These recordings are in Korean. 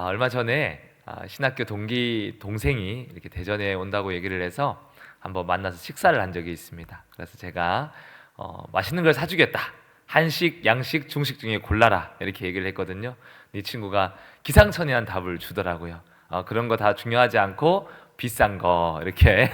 얼마 전에 신학교 동기 동생이 이렇게 대전에 온다고 얘기를 해서 한번 만나서 식사를 한 적이 있습니다. 그래서 제가 맛있는 걸 사주겠다. 한식, 양식, 중식 중에 골라라 이렇게 얘기를 했거든요. 이 친구가 기상천외한 답을 주더라고요. 그런 거 다 중요하지 않고 비싼 거 이렇게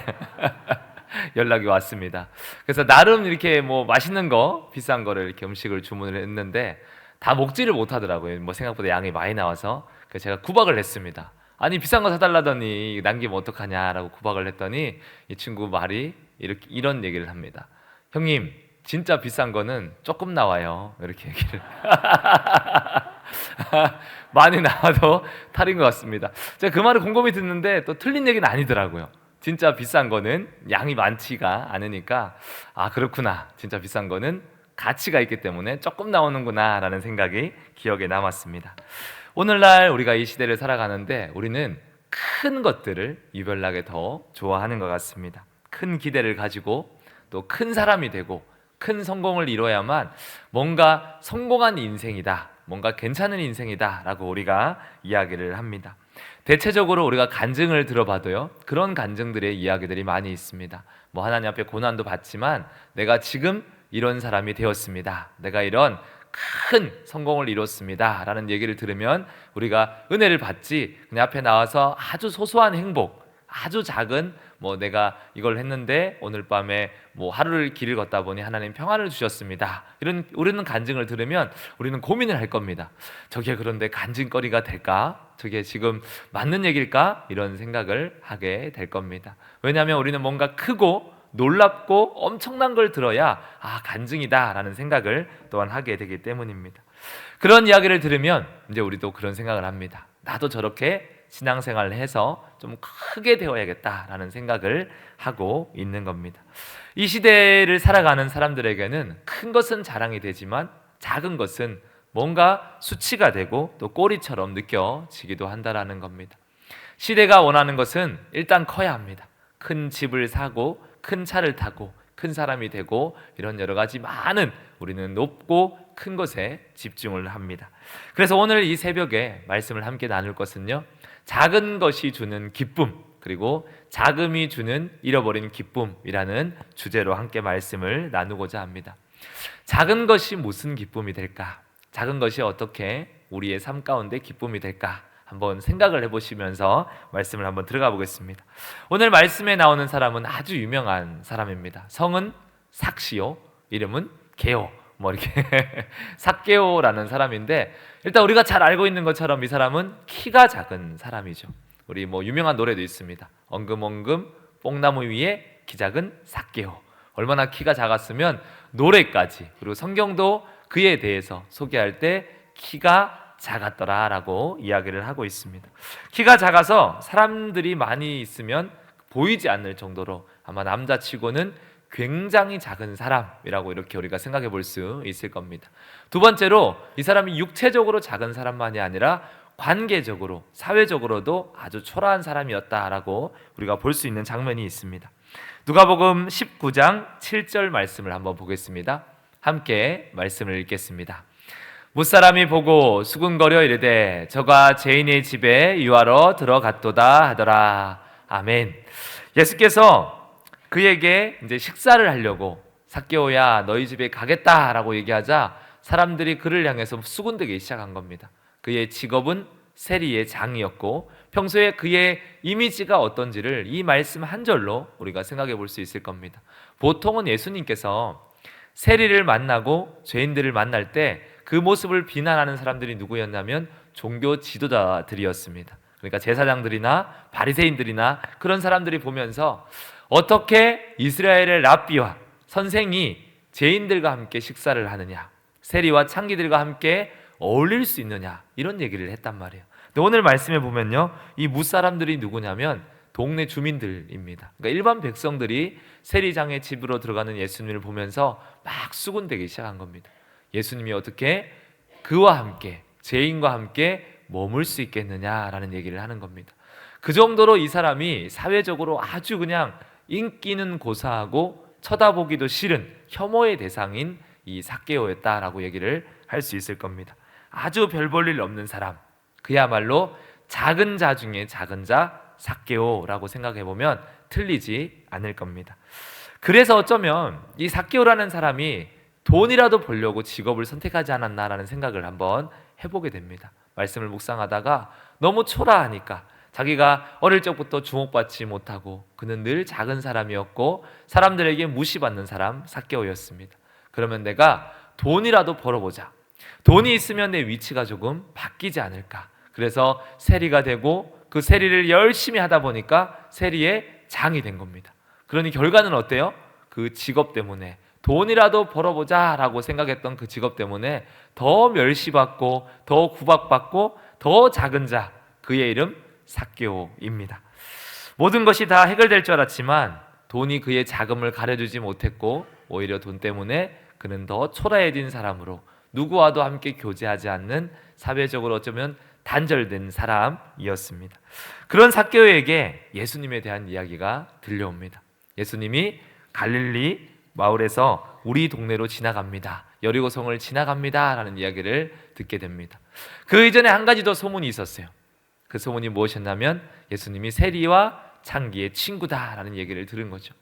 연락이 왔습니다. 그래서 나름 이렇게 뭐 맛있는 거, 비싼 거를 이렇게 음식을 주문을 했는데 다 먹지를 못하더라고요. 뭐 생각보다 양이 많이 나와서. 그래서 제가 구박을 했습니다. 아니 비싼 거 사달라더니 남기면 어떡하냐라고 구박을 했더니 이 친구 말이 이런 얘기를 합니다. 형님, 진짜 비싼 거는 조금 나와요. 이렇게 얘기를 많이 나와도 탈인 것 같습니다. 제가 그 말을 곰곰이 듣는데 또 틀린 얘기는 아니더라고요. 진짜 비싼 거는 양이 많지가 않으니까 그렇구나, 진짜 비싼 거는 가치가 있기 때문에 조금 나오는구나 라는 생각이 기억에 남았습니다. 오늘날 우리가 이 시대를 살아가는데 우리는 큰 것들을 유별나게 더 좋아하는 것 같습니다. 큰 기대를 가지고 또 큰 사람이 되고 큰 성공을 이뤄야만 뭔가 성공한 인생이다, 뭔가 괜찮은 인생이다 라고 우리가 이야기를 합니다. 대체적으로 우리가 간증을 들어봐도요, 그런 간증들의 이야기들이 많이 있습니다. 뭐 하나님 앞에 고난도 받지만 내가 지금 이런 사람이 되었습니다, 내가 이런 큰 성공을 이뤘습니다 라는 얘기를 들으면 우리가 은혜를 받지, 그냥 앞에 나와서 아주 소소한 행복, 아주 작은 뭐 내가 이걸 했는데 오늘 밤에 뭐 하루를 길을 걷다 보니 하나님 평안을 주셨습니다, 이런 우리는 간증을 들으면 우리는 고민을 할 겁니다. 저게 그런데 간증거리가 될까? 저게 지금 맞는 얘기일까? 이런 생각을 하게 될 겁니다. 왜냐하면 우리는 뭔가 크고 놀랍고 엄청난 걸 들어야 간증이다 라는 생각을 또한 하게 되기 때문입니다. 그런 이야기를 들으면 이제 우리도 그런 생각을 합니다. 나도 저렇게 신앙생활을 해서 좀 크게 되어야겠다라는 생각을 하고 있는 겁니다. 이 시대를 살아가는 사람들에게는 큰 것은 자랑이 되지만 작은 것은 뭔가 수치가 되고 또 꼬리처럼 느껴지기도 한다라는 겁니다. 시대가 원하는 것은 일단 커야 합니다. 큰 집을 사고 큰 차를 타고 큰 사람이 되고 이런 여러 가지 많은 우리는 높고 큰 것에 집중을 합니다. 그래서 오늘 이 새벽에 말씀을 함께 나눌 것은요, 작은 것이 주는 기쁨, 그리고 자금이 주는 잃어버린 기쁨이라는 주제로 함께 말씀을 나누고자 합니다. 작은 것이 무슨 기쁨이 될까? 작은 것이 어떻게 우리의 삶 가운데 기쁨이 될까? 한번 생각을 해보시면서 말씀을 한번 들어가 보겠습니다. 오늘 말씀에 나오는 사람은 아주 유명한 사람입니다. 성은 삭시오, 이름은 게오, 뭐 이렇게 삭게오라는 사람인데, 일단 우리가 잘 알고 있는 것처럼 이 사람은 키가 작은 사람이죠. 우리 뭐 유명한 노래도 있습니다. 엉금엉금 뽕나무 위에 키 작은 삭게오. 얼마나 키가 작았으면 노래까지, 그리고 성경도 그에 대해서 소개할 때 키가 작았더라라고 이야기를 하고 있습니다. 키가 작아서 사람들이 많이 있으면 보이지 않을 정도로 아마 남자치고는 굉장히 작은 사람이라고 이렇게 우리가 생각해 볼 수 있을 겁니다. 두 번째로 이 사람이 육체적으로 작은 사람만이 아니라 관계적으로, 사회적으로도 아주 초라한 사람이었다라고 우리가 볼 수 있는 장면이 있습니다. 누가복음 19장 7절 말씀을 한번 보겠습니다. 함께 말씀을 읽겠습니다. 무사람이 보고 수군거려 이르되 저가 죄인의 집에 유하러 들어갔도다 하더라. 아멘. 예수께서 그에게 이제 식사를 하려고 삭개오야 너희 집에 가겠다라고 얘기하자 사람들이 그를 향해서 수군대기 시작한 겁니다. 그의 직업은 세리의 장이었고 평소에 그의 이미지가 어떤지를 이 말씀 한 절로 우리가 생각해 볼 수 있을 겁니다. 보통은 예수님께서 세리를 만나고 죄인들을 만날 때 그 모습을 비난하는 사람들이 누구였냐면 종교 지도자들이었습니다. 그러니까 제사장들이나 바리새인들이나 그런 사람들이 보면서 어떻게 이스라엘의 랍비와 선생이 죄인들과 함께 식사를 하느냐, 세리와 창기들과 함께 어울릴 수 있느냐, 이런 얘기를 했단 말이에요. 근데 오늘 말씀에 보면요, 이 무사람들이 누구냐면 동네 주민들입니다. 그러니까 일반 백성들이 세리장의 집으로 들어가는 예수님을 보면서 막 수군대기 시작한 겁니다. 예수님이 어떻게 그와 함께, 죄인과 함께 머물 수 있겠느냐라는 얘기를 하는 겁니다. 그 정도로 이 사람이 사회적으로 아주 그냥 인기는 고사하고 쳐다보기도 싫은 혐오의 대상인 이 삭개오였다라고 얘기를 할 수 있을 겁니다. 아주 별 볼 일 없는 사람, 그야말로 작은 자 중에 작은 자 삭개오라고 생각해 보면 틀리지 않을 겁니다. 그래서 어쩌면 이 삭개오라는 사람이 돈이라도 벌려고 직업을 선택하지 않았나라는 생각을 한번 해보게 됩니다. 말씀을 묵상하다가 너무 초라하니까, 자기가 어릴 적부터 주목받지 못하고 그는 늘 작은 사람이었고 사람들에게 무시받는 사람 삭개오였습니다. 그러면 내가 돈이라도 벌어보자, 돈이 있으면 내 위치가 조금 바뀌지 않을까. 그래서 세리가 되고 그 세리를 열심히 하다 보니까 세리의 장이 된 겁니다. 그러니 결과는 어때요? 그 직업 때문에, 돈이라도 벌어보자 라고 생각했던 그 직업 때문에 더 멸시받고 더 구박받고 더 작은 자, 그의 이름 삭개오입니다. 모든 것이 다 해결될 줄 알았지만 돈이 그의 자금을 가려주지 못했고 오히려 돈 때문에 그는 더 초라해진 사람으로, 누구와도 함께 교제하지 않는, 사회적으로 어쩌면 단절된 사람이었습니다. 그런 삭개오에게 예수님에 대한 이야기가 들려옵니다. 예수님이 갈릴리 마을에서 우리 동네로 지나갑니다, 여리고성을 지나갑니다 라는 이야기를 듣게 됩니다. 그 이전에 한 가지 더 소문이 있었어요. 그 소문이 무엇이었냐면 예수님이 세리와 창기의 친구다라는 얘기를 들은 거죠.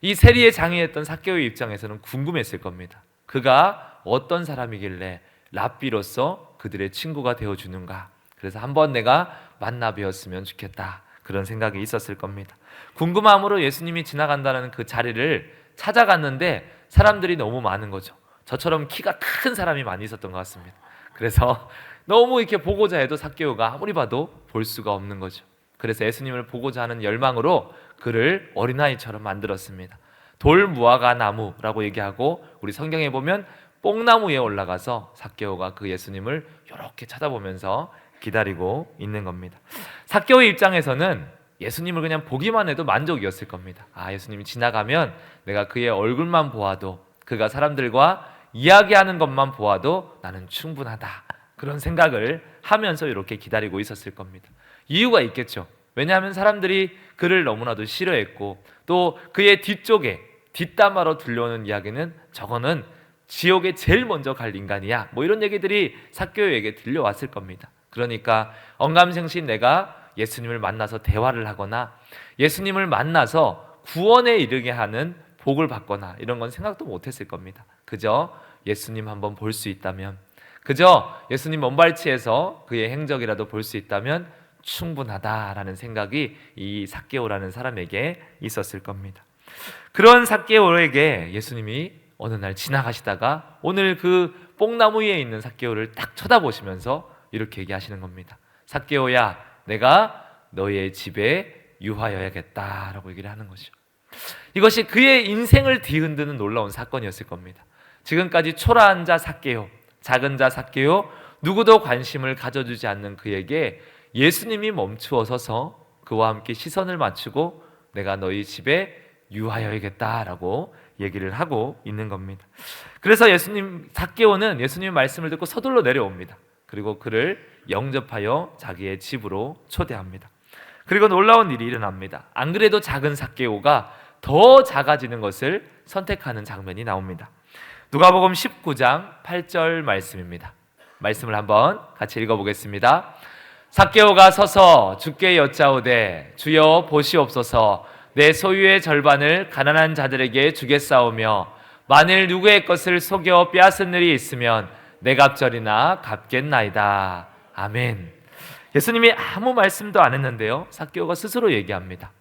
이 세리의 장이었던 삭개오의 입장에서는 궁금했을 겁니다. 그가 어떤 사람이길래 랍비로서 그들의 친구가 되어주는가. 그래서 한번 내가 만나 뵈었으면 좋겠다, 그런 생각이 있었을 겁니다. 궁금함으로 예수님이 지나간다는 그 자리를 찾아갔는데 사람들이 너무 많은 거죠. 저처럼 키가 큰 사람이 많이 있었던 것 같습니다. 그래서 너무 이렇게 보고자 해도 삭개오가 아무리 봐도 볼 수가 없는 거죠. 그래서 예수님을 보고자 하는 열망으로 그를 어린아이처럼 만들었습니다. 돌무화과 나무라고 얘기하고, 우리 성경에 보면 뽕나무 위에 올라가서 삭개오가 그 예수님을 이렇게 쳐다보면서 기다리고 있는 겁니다. 삭개오의 입장에서는 예수님을 그냥 보기만 해도 만족이었을 겁니다. 아, 예수님이 지나가면 내가 그의 얼굴만 보아도, 그가 사람들과 이야기하는 것만 보아도 나는 충분하다, 그런 생각을 하면서 이렇게 기다리고 있었을 겁니다. 이유가 있겠죠. 왜냐하면 사람들이 그를 너무나도 싫어했고 또 그의 뒤쪽에 뒷담화로 들려오는 이야기는 저거는 지옥에 제일 먼저 갈 인간이야, 뭐 이런 얘기들이 삭개오에게 들려왔을 겁니다. 그러니까 언감생심 내가 예수님을 만나서 대화를 하거나 예수님을 만나서 구원에 이르게 하는 복을 받거나 이런 건 생각도 못했을 겁니다. 그저 예수님 한번 볼 수 있다면, 그저 예수님 먼발치에서 그의 행적이라도 볼 수 있다면 충분하다라는 생각이 이 삭개오라는 사람에게 있었을 겁니다. 그런 삭개오에게 예수님이 어느 날 지나가시다가 오늘 그 뽕나무 위에 있는 삭개오를 딱 쳐다보시면서 이렇게 얘기하시는 겁니다. 삭개오야, 내가 너의 집에 유하여야겠다라고 얘기를 하는 거죠. 이것이 그의 인생을 뒤흔드는 놀라운 사건이었을 겁니다. 지금까지 초라한 자 삭개오, 작은 자 삭개오, 누구도 관심을 가져주지 않는 그에게 예수님이 멈추어 서서 그와 함께 시선을 맞추고 내가 너희 집에 유하여야겠다라고 얘기를 하고 있는 겁니다. 그래서 삭개오는 예수님의 말씀을 듣고 서둘러 내려옵니다. 그리고 그를 영접하여 자기의 집으로 초대합니다. 그리고 놀라운 일이 일어납니다. 안 그래도 작은 삭개오가 더 작아지는 것을 선택하는 장면이 나옵니다. 누가복음 19장 8절 말씀입니다. 말씀을 한번 같이 읽어보겠습니다. 삭개오가 서서 주께 여짜오되 주여 보시옵소서, 내 소유의 절반을 가난한 자들에게 주겠사오며 만일 누구의 것을 속여 빼앗은 일이 있으면 내 갑절이나 갚겠나이다. 아멘. 예수님이 아무 말씀도 안 했는데요, 삭개오가 스스로 얘기합니다.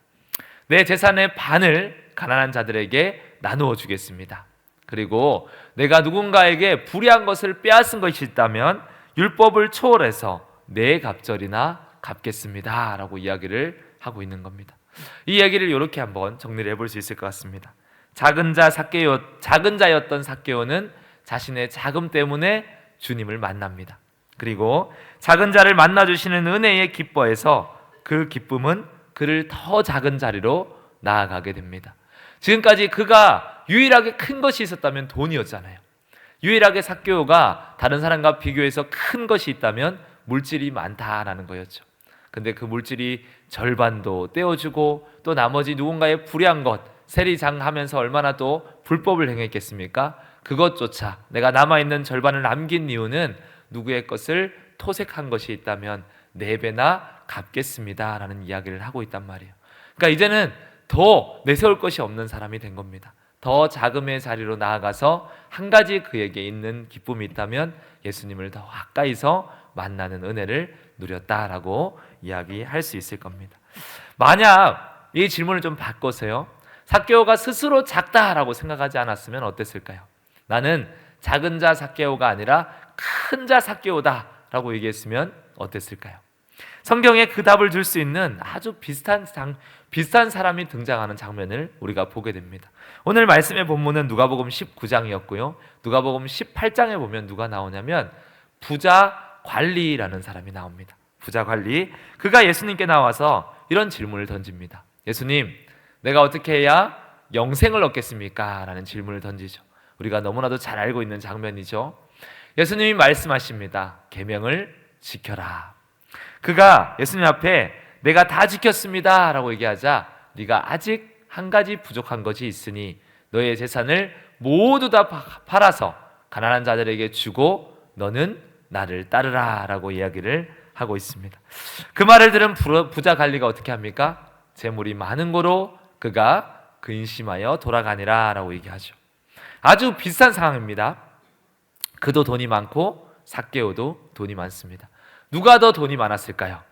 내 재산의 반을 가난한 자들에게 나누어 주겠습니다. 그리고 내가 누군가에게 불의한 것을 빼앗은 것이 있다면 율법을 초월해서 내 갑절이나 갚겠습니다 라고 이야기를 하고 있는 겁니다. 이 얘기를 이렇게 한번 정리를 해볼 수 있을 것 같습니다. 작은 자였던 삭개오는 자신의 자금 때문에 주님을 만납니다. 그리고 작은 자를 만나주시는 은혜에 기뻐해서 그 기쁨은 그를 더 작은 자리로 나아가게 됩니다. 지금까지 그가 유일하게 큰 것이 있었다면 돈이었잖아요. 유일하게 삭개오가 다른 사람과 비교해서 큰 것이 있다면 물질이 많다라는 거였죠. 근데 그 물질이 절반도 떼어주고 또 나머지 누군가의 불의한 것, 세리장하면서 얼마나 또 불법을 행했겠습니까? 그것조차 내가 남아있는 절반을 남긴 이유는 누구의 것을 토색한 것이 있다면 4배나 갚겠습니다라는 이야기를 하고 있단 말이에요. 그러니까 이제는 더 내세울 것이 없는 사람이 된 겁니다. 더 자금의 자리로 나아가서 한 가지 그에게 있는 기쁨이 있다면 예수님을 더 가까이서 만나는 은혜를 누렸다라고 이야기할 수 있을 겁니다. 만약 이 질문을 좀 바꿔서요, 삭개오가 스스로 작다라고 생각하지 않았으면 어땠을까요? 나는 작은 자 삭개오가 아니라 큰 자 삭개오다라고 얘기했으면 어땠을까요? 성경에 그 답을 줄 수 있는 아주 비슷한 사람이 등장하는 장면을 우리가 보게 됩니다. 오늘 말씀의 본문은 누가복음 19장이었고요. 누가복음 18장에 보면 누가 나오냐면 부자 관리라는 사람이 나옵니다. 부자 관리. 그가 예수님께 나와서 이런 질문을 던집니다. 예수님, 내가 어떻게 해야 영생을 얻겠습니까? 라는 질문을 던지죠. 우리가 너무나도 잘 알고 있는 장면이죠. 예수님이 말씀하십니다. 계명을 지켜라. 그가 예수님 앞에 내가 다 지켰습니다 라고 얘기하자, 네가 아직 한 가지 부족한 것이 있으니 너의 재산을 모두 다 팔아서 가난한 자들에게 주고 너는 나를 따르라 라고 이야기를 하고 있습니다. 그 말을 들은 부자 관리가 어떻게 합니까? 재물이 많은 고로 그가 근심하여 돌아가니라 라고 얘기하죠. 아주 비슷한 상황입니다. 그도 돈이 많고 삭개오도 돈이 많습니다. 누가 더 돈이 많았을까요?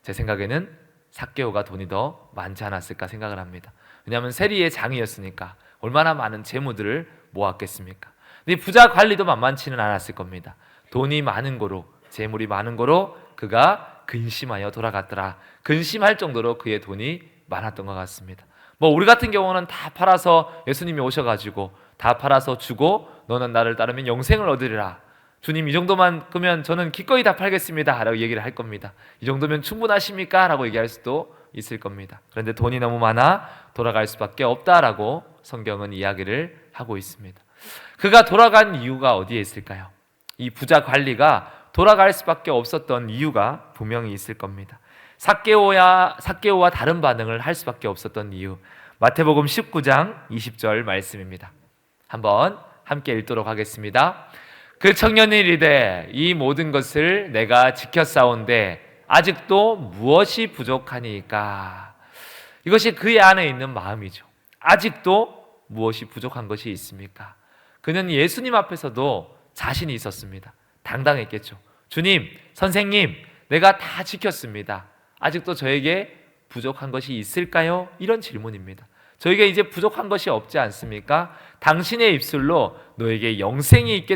제 생각에는 삭개오가 돈이 더 많지 않았을까 생각을 합니다. 왜냐하면 세리의 장이었으니까 얼마나 많은 재물들을 모았겠습니까? 근데 부자 관리도 만만치는 않았을 겁니다. 돈이 많은 고로, 재물이 많은 고로 그가 근심하여 돌아갔더라. 근심할 정도로 그의 돈이 많았던 것 같습니다. 우리 같은 경우는 다 팔아서 예수님이 오셔가지고 다 팔아서 주고 너는 나를 따르면 영생을 얻으리라. 주님, 이 정도만 끄면 저는 기꺼이 다 팔겠습니다 라고 얘기를 할 겁니다. 이 정도면 충분하십니까? 라고 얘기할 수도 있을 겁니다. 그런데 돈이 너무 많아 돌아갈 수밖에 없다라고 성경은 이야기를 하고 있습니다. 그가 돌아간 이유가 어디에 있을까요? 이 부자 관리가 돌아갈 수밖에 없었던 이유가 분명히 있을 겁니다. 삭개오와 다른 반응을 할 수밖에 없었던 이유, 마태복음 19장 20절 말씀입니다. 한번 함께 읽도록 하겠습니다. 그 청년이 이르되 이 모든 것을 내가 지켰사온데 아직도 무엇이 부족하니까? 이것이 그의 안에 있는 마음이죠. 아직도 무엇이 부족한 것이 있습니까? 그는 예수님 앞에서도 자신이 있었습니다. 당당했겠죠. 주님, 선생님, 내가 다 지켰습니다. 아직도 저에게 부족한 것이 있을까요? 이런 질문입니다. 저에게 이제 부족한 것이 없지 않습니까? 당신의 입술로 너에게 영생이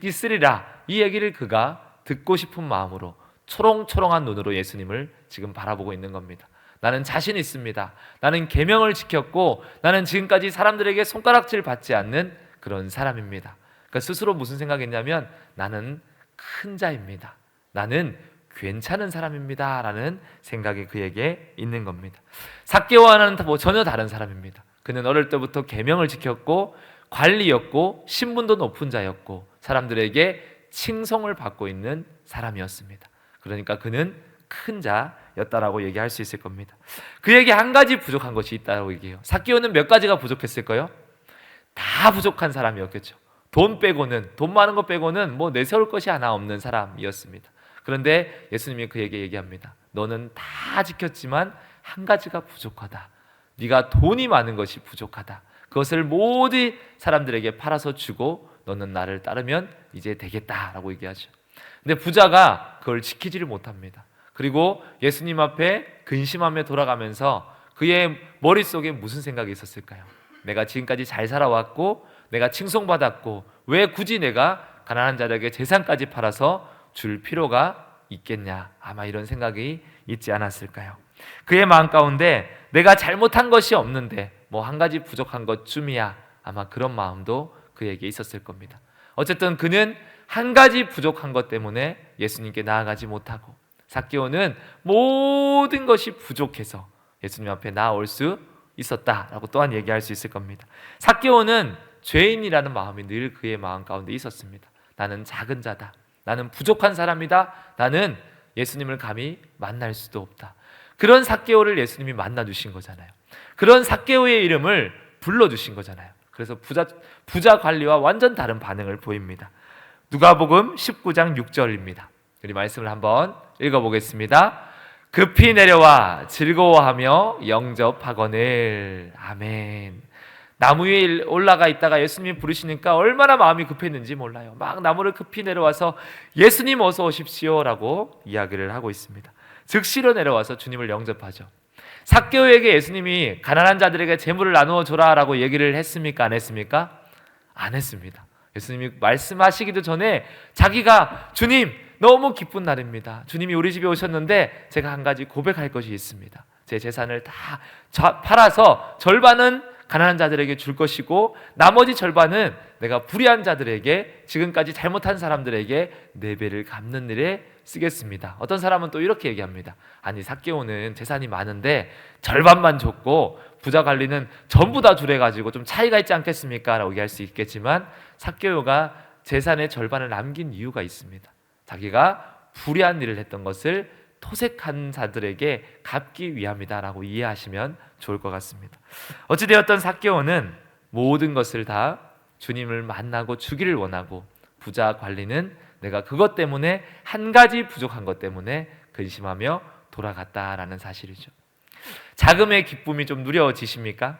있으리라, 이 얘기를 그가 듣고 싶은 마음으로 초롱초롱한 눈으로 예수님을 지금 바라보고 있는 겁니다. 나는 자신 있습니다. 나는 계명을 지켰고 나는 지금까지 사람들에게 손가락질 받지 않는 그런 사람입니다. 그러니까 스스로 무슨 생각했냐면 나는 큰 자입니다. 나는 괜찮은 사람입니다 라는 생각이 그에게 있는 겁니다. 삭개오와는 전혀 다른 사람입니다. 그는 어릴 때부터 계명을 지켰고 관리였고 신분도 높은 자였고 사람들에게 칭송을 받고 있는 사람이었습니다. 그러니까 그는 큰 자였다라고 얘기할 수 있을 겁니다. 그에게 한 가지 부족한 것이 있다고 얘기해요. 삭개오는 몇 가지가 부족했을까요? 다 부족한 사람이었겠죠. 돈 많은 것 빼고는 내세울 것이 하나 없는 사람이었습니다. 그런데 예수님이 그에게 얘기합니다. 너는 다 지켰지만 한 가지가 부족하다. 네가 돈이 많은 것이 부족하다. 그것을 모두 사람들에게 팔아서 주고 너는 나를 따르면 이제 되겠다라고 얘기하죠. 근데 부자가 그걸 지키지를 못합니다. 그리고 예수님 앞에 근심하며 돌아가면서 그의 머릿속에 무슨 생각이 있었을까요? 내가 지금까지 잘 살아왔고 내가 칭송받았고 왜 굳이 내가 가난한 자들에게 재산까지 팔아서 줄 필요가 있겠냐, 아마 이런 생각이 있지 않았을까요? 그의 마음 가운데 내가 잘못한 것이 없는데 한 가지 부족한 것쯤이야, 아마 그런 마음도 그에게 있었을 겁니다. 어쨌든 그는 한 가지 부족한 것 때문에 예수님께 나아가지 못하고 삭개오는 모든 것이 부족해서 예수님 앞에 나아올 수 있었다라고 또한 얘기할 수 있을 겁니다. 삭개오는 죄인이라는 마음이 늘 그의 마음 가운데 있었습니다. 나는 작은 자다. 나는 부족한 사람이다. 나는 예수님을 감히 만날 수도 없다. 그런 삭개오를 예수님이 만나주신 거잖아요. 그런 삭개오의 이름을 불러주신 거잖아요. 그래서 부자 관리와 완전 다른 반응을 보입니다. 누가복음 19장 6절입니다. 우리 말씀을 한번 읽어보겠습니다. 급히 내려와 즐거워하며 영접하거늘. 아멘. 나무 위에 올라가 있다가 예수님이 부르시니까 얼마나 마음이 급했는지 몰라요. 막 나무를 급히 내려와서 예수님 어서 오십시오 라고 이야기를 하고 있습니다. 즉시로 내려와서 주님을 영접하죠. 삭개오에게 예수님이 가난한 자들에게 재물을 나누어 줘라 라고 얘기를 했습니까? 안 했습니까? 안 했습니다. 예수님이 말씀하시기도 전에 자기가 주님 너무 기쁜 날입니다. 주님이 우리 집에 오셨는데 제가 한 가지 고백할 것이 있습니다. 제 재산을 다 팔아서 절반은 가난한 자들에게 줄 것이고 나머지 절반은 내가 불의한 자들에게, 지금까지 잘못한 사람들에게 4배를 갚는 일에 쓰겠습니다. 어떤 사람은 또 이렇게 얘기합니다. 아니 삭개오는 재산이 많은데 절반만 줬고 부자 관리는 전부 다 주래가지고 좀 차이가 있지 않겠습니까? 라고 얘기할 수 있겠지만 삭개오가 재산의 절반을 남긴 이유가 있습니다. 자기가 불의한 일을 했던 것을 토색한 자들에게 갚기 위함이다라고 이해하시면 좋을 것 같습니다. 어찌되었던 삭개오는 모든 것을 다 주님을 만나고 주기를 원하고, 부자 관리는 내가 그것 때문에 한 가지 부족한 것 때문에 근심하며 돌아갔다라는 사실이죠. 자금의 기쁨이 좀 누려지십니까?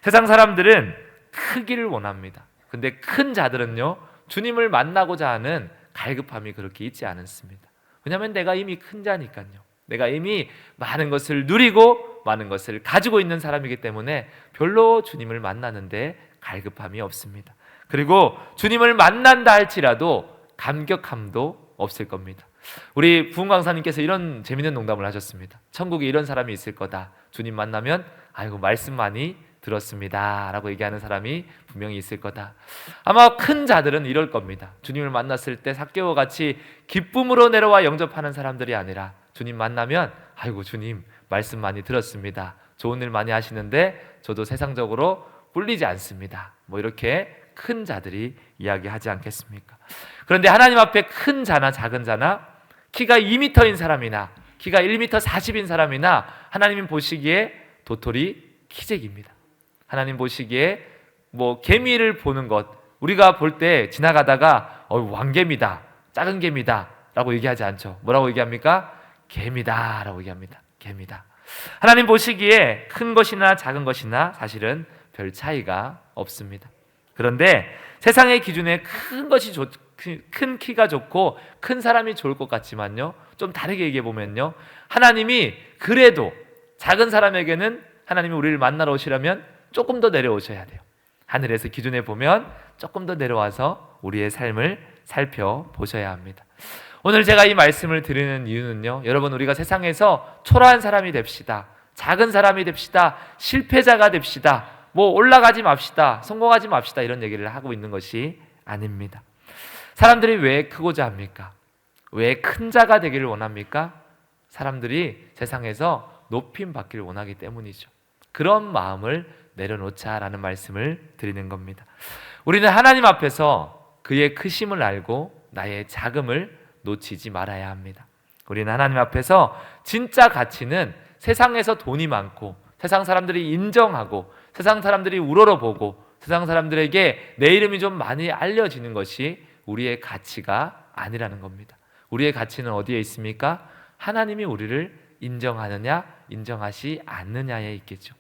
세상 사람들은 크기를 원합니다. 근데 큰 자들은요, 주님을 만나고자 하는 갈급함이 그렇게 있지 않습니다. 왜냐하면 내가 이미 큰 자니까요. 내가 이미 많은 것을 누리고 많은 것을 가지고 있는 사람이기 때문에 별로 주님을 만나는데 갈급함이 없습니다. 그리고 주님을 만난다 할지라도 감격함도 없을 겁니다. 우리 부흥 강사님께서 이런 재밌는 농담을 하셨습니다. 천국에 이런 사람이 있을 거다. 주님 만나면 아이고 말씀 많이 들었습니다 라고 얘기하는 사람이 분명히 있을 거다. 아마 큰 자들은 이럴 겁니다. 주님을 만났을 때 삭개오 같이 기쁨으로 내려와 영접하는 사람들이 아니라 주님 만나면 아이고 주님 말씀 많이 들었습니다. 좋은 일 많이 하시는데 저도 세상적으로 꿀리지 않습니다. 뭐 이렇게 큰 자들이 이야기하지 않겠습니까? 그런데 하나님 앞에 큰 자나 작은 자나 키가 2m인 사람이나 키가 1m 40인 사람이나 하나님이 보시기에 도토리 키재기입니다. 하나님 보시기에 뭐 개미를 보는 것, 우리가 볼 때 지나가다가 왕개미다, 작은 개미다 라고 얘기하지 않죠. 뭐라고 얘기합니까? 개미다 라고 얘기합니다. 개미다. 하나님 보시기에 큰 것이나 작은 것이나 사실은 별 차이가 없습니다. 그런데 세상의 기준에 큰 키가 좋고 큰 사람이 좋을 것 같지만요, 좀 다르게 얘기해 보면요, 하나님이 그래도 작은 사람에게는 하나님이 우리를 만나러 오시려면 조금 더 내려오셔야 돼요. 하늘에서 기준에 보면 조금 더 내려와서 우리의 삶을 살펴보셔야 합니다. 오늘 제가 이 말씀을 드리는 이유는요, 여러분 우리가 세상에서 초라한 사람이 됩시다, 작은 사람이 됩시다, 실패자가 됩시다, 뭐 올라가지 맙시다, 성공하지 맙시다 이런 얘기를 하고 있는 것이 아닙니다. 사람들이 왜 크고자 합니까? 왜 큰 자가 되기를 원합니까? 사람들이 세상에서 높임 받기를 원하기 때문이죠. 그런 마음을 내려놓자라는 말씀을 드리는 겁니다. 우리는 하나님 앞에서 그의 크심을 알고 나의 작음을 놓치지 말아야 합니다. 우리는 하나님 앞에서 진짜 가치는 세상에서 돈이 많고 세상 사람들이 인정하고 세상 사람들이 우러러보고 세상 사람들에게 내 이름이 좀 많이 알려지는 것이 우리의 가치가 아니라는 겁니다. 우리의 가치는 어디에 있습니까? 하나님이 우리를 인정하느냐 인정하지 않느냐에 있겠죠.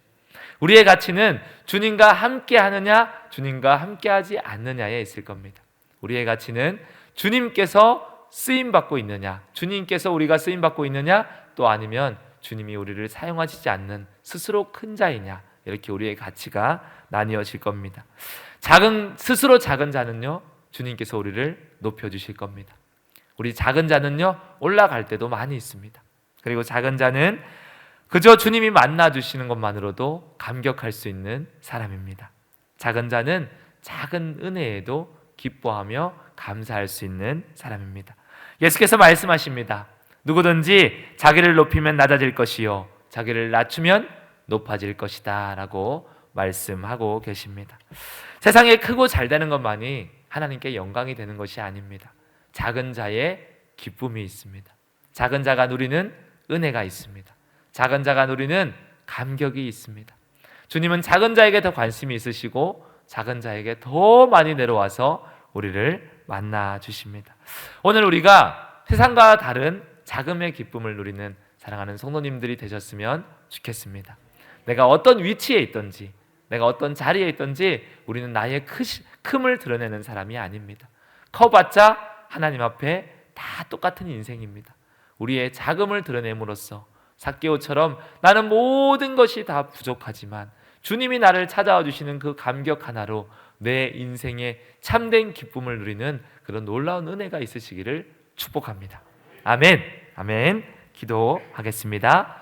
우리의 가치는 주님과 함께 하느냐 주님과 함께 하지 않느냐에 있을 겁니다. 우리의 가치는 주님께서 쓰임받고 있느냐, 주님께서 우리가 쓰임받고 있느냐, 또 아니면 주님이 우리를 사용하시지 않는 스스로 큰 자이냐, 이렇게 우리의 가치가 나뉘어질 겁니다. 스스로 작은 자는요, 주님께서 우리를 높여주실 겁니다. 우리 작은 자는요, 올라갈 때도 많이 있습니다. 그리고 작은 자는 그저 주님이 만나주시는 것만으로도 감격할 수 있는 사람입니다. 작은 자는 작은 은혜에도 기뻐하며 감사할 수 있는 사람입니다. 예수께서 말씀하십니다. 누구든지 자기를 높이면 낮아질 것이요 자기를 낮추면 높아질 것이다 라고 말씀하고 계십니다. 세상에 크고 잘 되는 것만이 하나님께 영광이 되는 것이 아닙니다. 작은 자의 기쁨이 있습니다. 작은 자가 누리는 은혜가 있습니다. 작은 자가 누리는 감격이 있습니다. 주님은 작은 자에게 더 관심이 있으시고 작은 자에게 더 많이 내려와서 우리를 만나 주십니다. 오늘 우리가 세상과 다른 자금의 기쁨을 누리는 사랑하는 성도님들이 되셨으면 좋겠습니다. 내가 어떤 위치에 있든지, 내가 어떤 자리에 있든지 우리는 나의 큼을 드러내는 사람이 아닙니다. 커봤자 하나님 앞에 다 똑같은 인생입니다. 우리의 자금을 드러냄으로써 삭개오처럼 나는 모든 것이 다 부족하지만 주님이 나를 찾아와 주시는 그 감격 하나로 내 인생의 참된 기쁨을 누리는 그런 놀라운 은혜가 있으시기를 축복합니다. 아멘. 아멘. 기도하겠습니다.